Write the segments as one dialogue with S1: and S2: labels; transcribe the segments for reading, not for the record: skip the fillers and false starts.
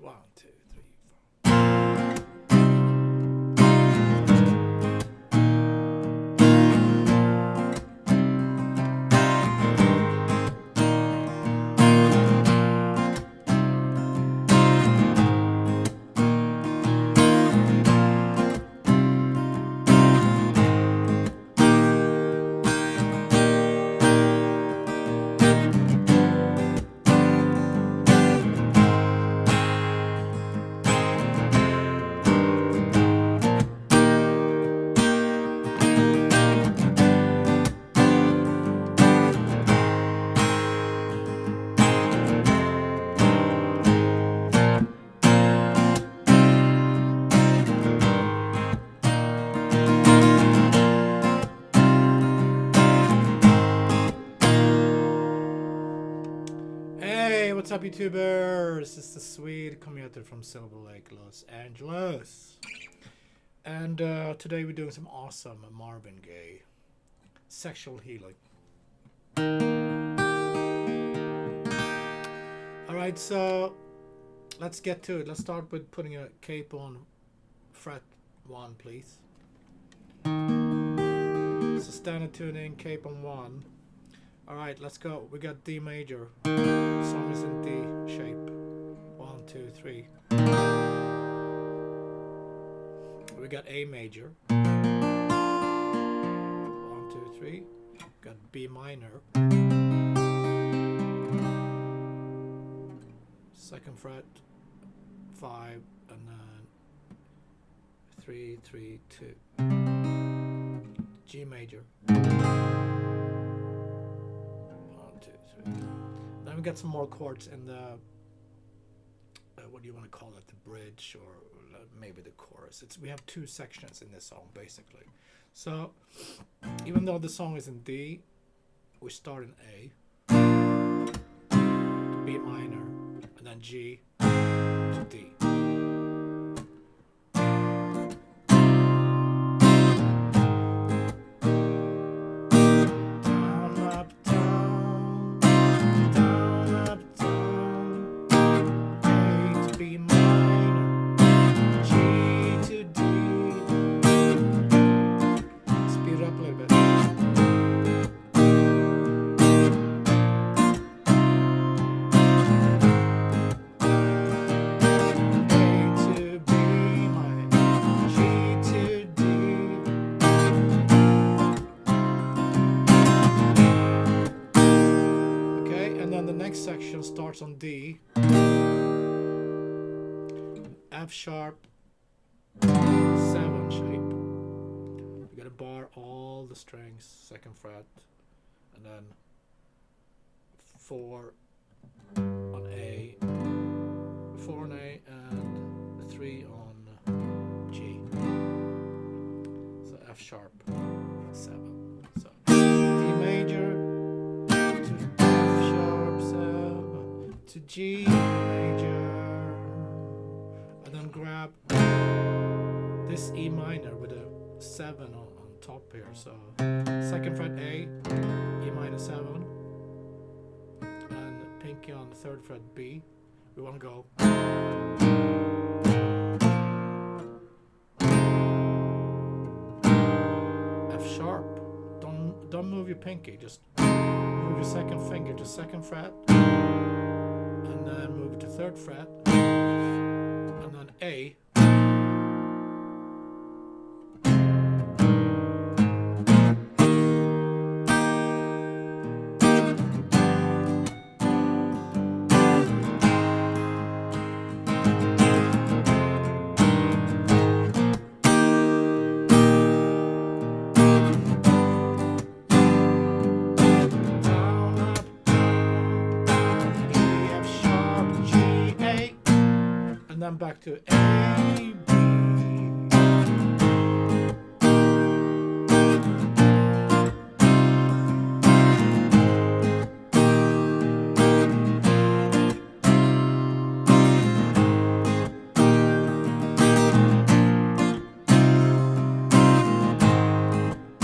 S1: 1, 2, 3, 4. What's up, YouTubers? This is Swede, commuter from Silver Lake, Los Angeles. And today we're doing some awesome Marvin Gaye, Sexual Healing. Alright, so let's get to it. Let's start with putting a cape on fret 1, please. So standard tuning, cape on 1. Alright, let's go. We got D major. Song is in D shape. 1, 2, 3. We got A major. 1, 2, 3. Got B minor. 2nd fret, 5, and then 3, 3, 2. G major. 2, 3. Then we got some more chords in the what do you want to call it, the bridge or maybe the chorus. We have 2 sections in this song basically. So even though the song is in D, we start in A, to B minor, and then G to D. Section starts on D, F sharp, 7 shape. You gotta bar all the strings, 2nd fret, and then 4 on A, 4 on A, and 3 on G. So F sharp, 7. So D major to G major, and then grab this E minor with a 7 on top here. So 2nd fret A, E minor 7, and pinky on the 3rd fret B. We want to go F sharp. Don't move your pinky, just move your 2nd finger to 2nd fret. And then move to 3rd fret, and then A. Back to A, B.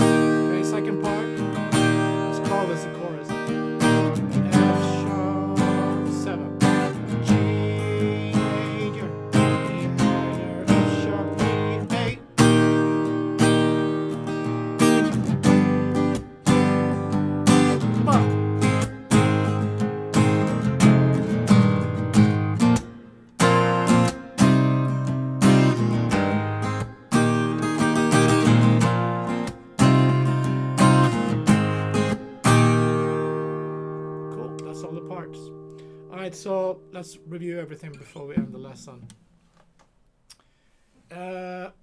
S1: Okay, second part. Let's call this a chorus. F sharp 7, G major. right, so let's review everything before we end the lesson.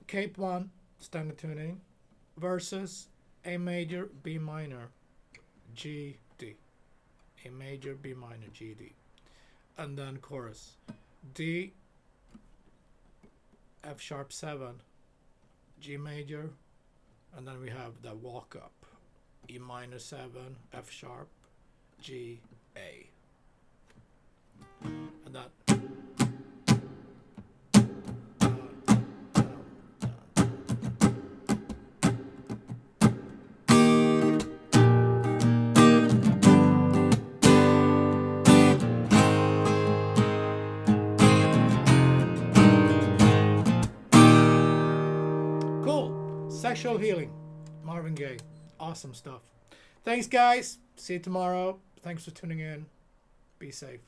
S1: Cape 1, standard tuning, versus A major, B minor, G, D. A major, B minor, G, D. And then chorus. D, F sharp 7, G major, and then we have the walk up. E minor 7, F sharp, G, A. And that. Cool. Sexual Healing. Marvin Gaye. Awesome stuff. Thanks, guys. See you tomorrow. Thanks for tuning in. Be safe.